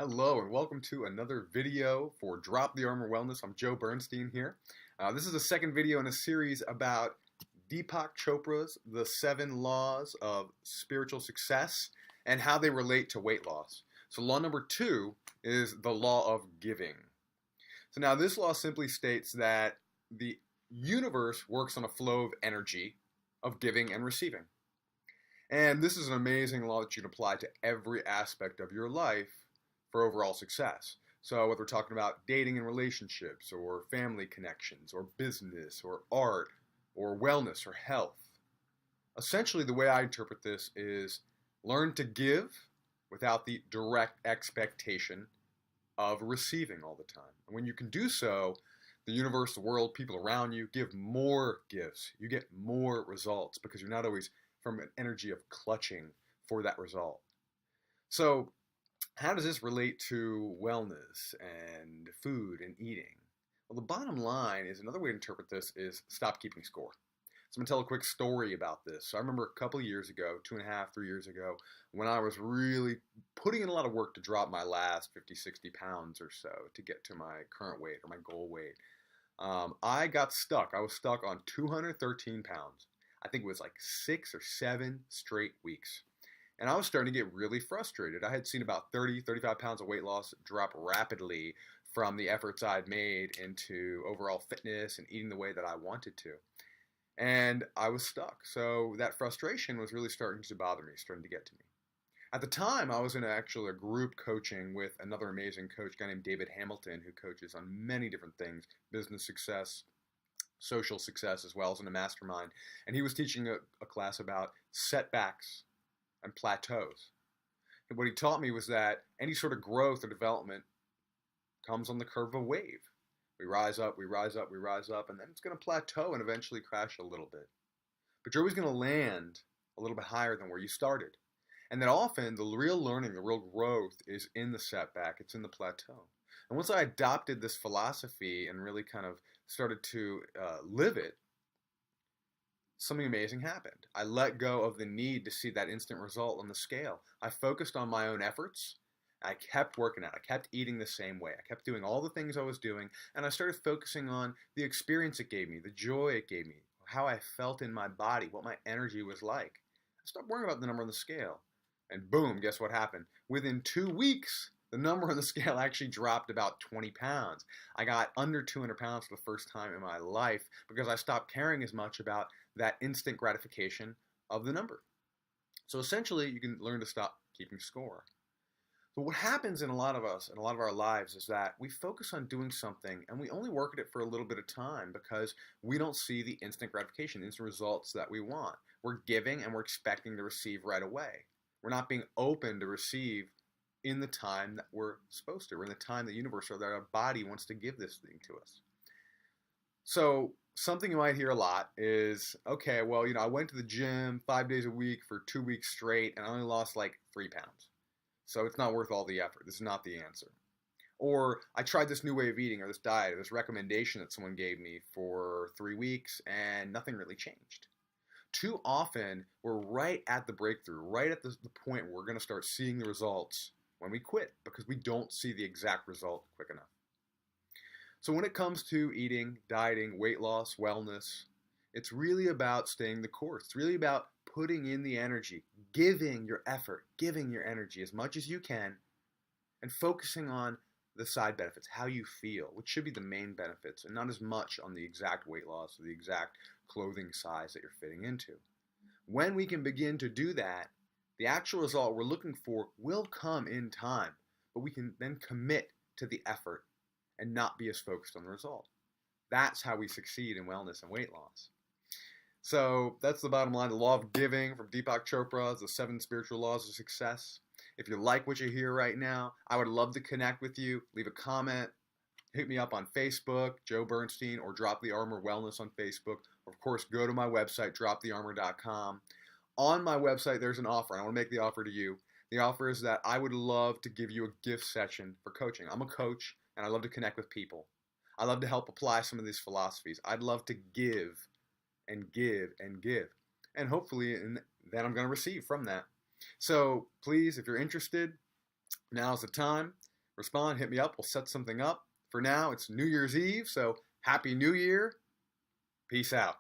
Hello and welcome to another video for Drop the Armor Wellness. I'm Joe Bernstein here. This is the second video in a series about Deepak Chopra's The 7 Laws of Spiritual Success and how they relate to weight loss. So law number 2 is the law of giving. So now this law simply states that the universe works on a flow of energy of giving and receiving. And this is an amazing law that you can apply to every aspect of your life for overall success. So whether we're talking about dating and relationships or family connections or business or art or wellness or health. Essentially the way I interpret this is learn to give without the direct expectation of receiving all the time. And when you can do so, the universe, the world, people around you give more gifts. You get more results because you're not always from an energy of clutching for that result. So how does this relate to wellness and food and eating? Well, the bottom line is another way to interpret this is stop keeping score. So I'm going to tell a quick story about this. So I remember a couple of years ago, 2.5, 3 years ago, when I was really putting in a lot of work to drop my last 50, 60 pounds or so to get to my current weight or my goal weight. I got stuck. I was stuck on 213 pounds. I think it was like 6 or 7 straight weeks. And I was starting to get really frustrated. I had seen about 30, 35 pounds of weight loss drop rapidly from the efforts I'd made into overall fitness and eating the way that I wanted to. And I was stuck. So that frustration was really starting to bother me, starting to get to me. At the time, I was in actually a group coaching with another amazing coach, a guy named David Hamilton, who coaches on many different things, business success, social success, as well as in a mastermind. And he was teaching a class about setbacks and plateaus. And what he taught me was that any sort of growth or development comes on the curve of a wave. We rise up, we rise up, we rise up, and then it's going to plateau and eventually crash a little bit. But you're always going to land a little bit higher than where you started. And that often the real learning, the real growth is in the setback, it's in the plateau. And once I adopted this philosophy and really kind of started to live it, something amazing happened. I let go of the need to see that instant result on the scale. I focused on my own efforts. I kept working out. I kept eating the same way. I kept doing all the things I was doing, and I started focusing on the experience it gave me, the joy it gave me, how I felt in my body, what my energy was like. I stopped worrying about the number on the scale. And boom, guess what happened? Within 2 weeks, the number on the scale actually dropped about 20 pounds. I got under 200 pounds for the first time in my life because I stopped caring as much about that instant gratification of the number. So essentially, you can learn to stop keeping score. But what happens in a lot of us, in a lot of our lives, is that we focus on doing something and we only work at it for a little bit of time because we don't see the instant gratification, the instant results that we want. We're giving and we're expecting to receive right away. We're not being open to receive in the time that we're supposed to, or in the time the universe or that our body wants to give this thing to us. So something you might hear a lot is, okay, well, I went to the gym 5 days a week for 2 weeks straight and I only lost like 3 pounds. So it's not worth all the effort. This is not the answer. Or I tried this new way of eating or this diet or this recommendation that someone gave me for 3 weeks and nothing really changed. Too often, we're right at the breakthrough, right at the point where we're going to start seeing the results when we quit because we don't see the exact result quick enough. So when it comes to eating, dieting, weight loss, wellness, it's really about staying the course. It's really about putting in the energy, giving your effort, giving your energy as much as you can, and focusing on the side benefits, how you feel, which should be the main benefits, and not as much on the exact weight loss or the exact clothing size that you're fitting into. When we can begin to do that, the actual result we're looking for will come in time, but we can then commit to the effort and not be as focused on the result. That's how we succeed in wellness and weight loss. So that's the bottom line. The law of giving from Deepak Chopra, the 7 spiritual laws of success. If you like what you hear right now, I would love to connect with you. Leave a comment. Hit me up on Facebook, Joe Bernstein, or Drop the Armor Wellness on Facebook. Or of course, go to my website, dropthearmor.com. On my website, there's an offer. I want to make the offer to you. The offer is that I would love to give you a gift session for coaching. I'm a coach, and I love to connect with people. I love to help apply some of these philosophies. I'd love to give and give and give. And hopefully, then I'm going to receive from that. So please, if you're interested, now's the time. respond, hit me up. We'll set something up. For now, it's New Year's Eve, so Happy New Year. Peace out.